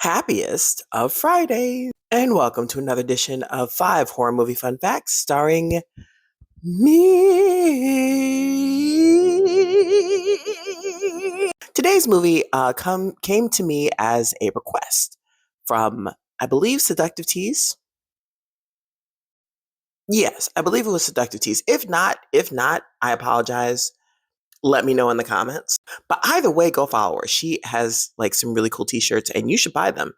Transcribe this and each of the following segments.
Happiest of Fridays. And welcome to another edition of 5 Horror Movie Fun Facts starring me. Today's movie came to me as a request from, I believe, Seductive Tease. Yes, I believe it was Seductive Tease. If not, I apologize. Let me know in the comments. But either way, go follow her. She has like some really cool t-shirts and you should buy them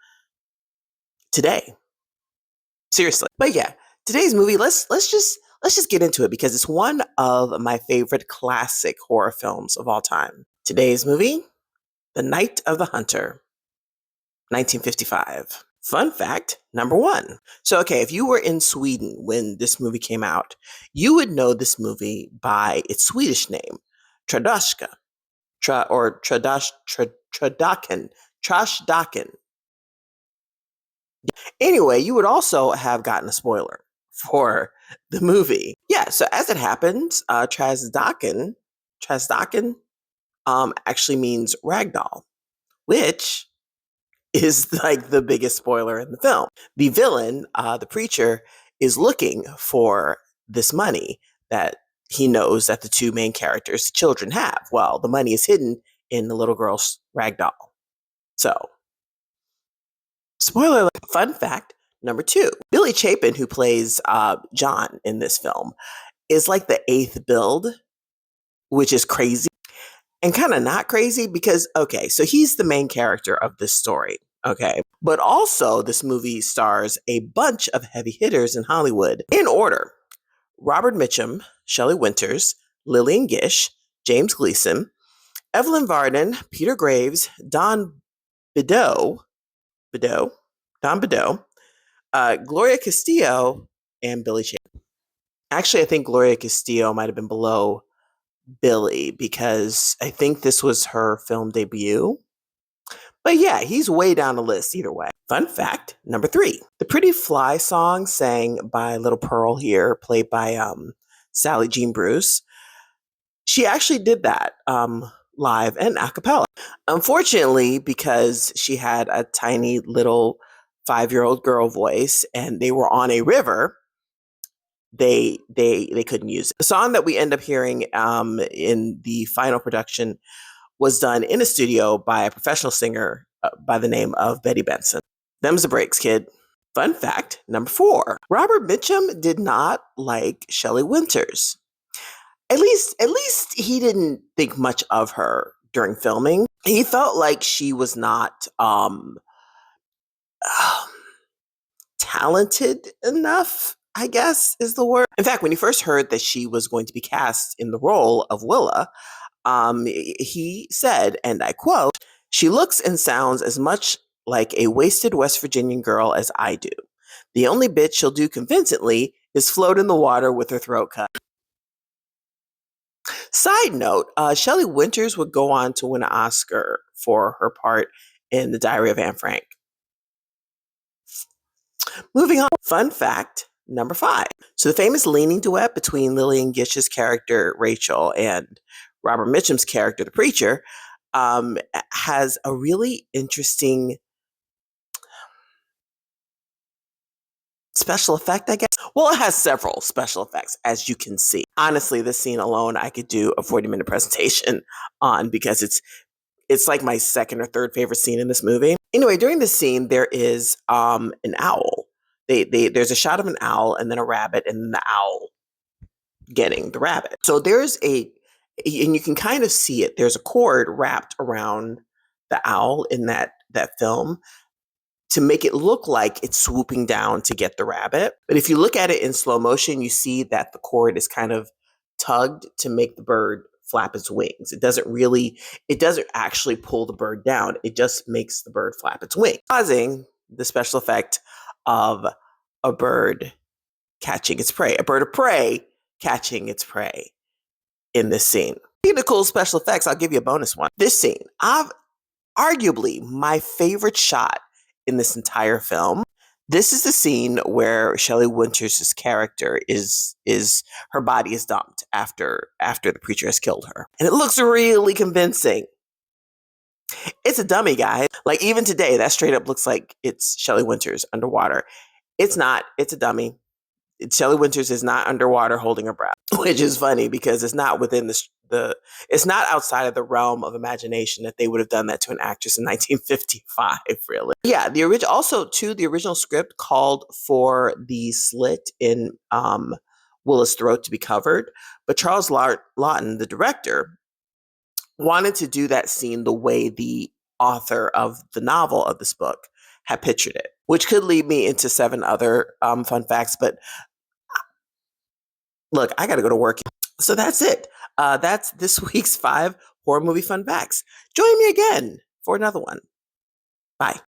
today. Seriously. But yeah, today's movie, let's just get into it because it's one of my favorite classic horror films of all time. Today's movie, The Night of the Hunter, 1955. Fun fact number one. So, okay, if you were in Sweden when this movie came out, you would know this movie by its Swedish name, Tradoshka, or Tradaken, Trashdaken. Anyway, you would also have gotten a spoiler for the movie. Yeah, so as it happens, Trasdaken, actually means ragdoll, which is like the biggest spoiler in the film. The villain, the preacher, is looking for this money that he knows that the two main characters, the children, have. Well, the money is hidden in the little girl's ragdoll. So, spoiler alert. Fun fact number two. Billy Chapin, who plays John in this film, is like the eighth build, which is crazy and kind of not crazy because, okay, so he's the main character of this story, okay? But also, this movie stars a bunch of heavy hitters in Hollywood in order: Robert Mitchum, Shelley Winters, Lillian Gish, James Gleason, Evelyn Varden, Peter Graves, Bideau, Don Bideau, Gloria Castillo, and Billy Chapin. Actually, I think Gloria Castillo might have been below Billy because I think this was her film debut. But yeah, he's way down the list either way. Fun fact number three. The Pretty Fly song sang by Little Pearl here, played by Sally Jean Bruce. She actually did that live and a cappella. Unfortunately, because she had a tiny little 5-year-old girl voice and they were on a river, they couldn't use it. The song that we end up hearing in the final production was done in a studio by a professional singer by the name of Betty Benson. Them's the breaks, kid. Fun fact number four. Robert Mitchum did not like Shelley Winters. At least he didn't think much of her during filming. He felt like she was not talented enough, I guess is the word. In fact, when he first heard that she was going to be cast in the role of Willa, he said, and I quote, "She looks and sounds as much like a wasted West Virginian girl as I do. The only bit she'll do convincingly is float in the water with her throat cut." Side note, Shelley Winters would go on to win an Oscar for her part in The Diary of Anne Frank. Moving on, fun fact number five. So the famous leaning duet between Lillian Gish's character, Rachel, and Robert Mitchum's character, the preacher, has a really interesting special effect, I guess. Well, it has several special effects, as you can see. Honestly, this scene alone, I could do a 40-minute presentation on because it's like my second or third favorite scene in this movie. Anyway, during this scene, there is an owl. There's a shot of an owl and then a rabbit and then the owl getting the rabbit. So and you can kind of see it. There's a cord wrapped around the owl in that film to make it look like it's swooping down to get the rabbit. But if you look at it in slow motion, you see that the cord is kind of tugged to make the bird flap its wings. It doesn't actually pull the bird down. It just makes the bird flap its wings, causing the special effect of a bird catching its prey, a bird of prey catching its prey in this scene. Speaking of cool special effects, I'll give you a bonus one. This scene, arguably my favorite shot in this entire film. This is the scene where Shelley Winters' character is her body is dumped after the preacher has killed her. And it looks really convincing. It's a dummy, guy. Like even today, that straight up looks like it's Shelley Winters underwater. It's not. It's a dummy. Shelley Winters is not underwater holding her breath, which is funny because it's not within it's not outside of the realm of imagination that they would have done that to an actress in 1955. Really, yeah. The original script called for the slit in Willa's throat to be covered, but Charles Lawton, the director, wanted to do that scene the way the author of the novel of this book had pictured it, which could lead me into 7 other fun facts. But look, I got to go to work. So that's it. That's this week's 5 horror movie fun facts. Join me again for another one. Bye.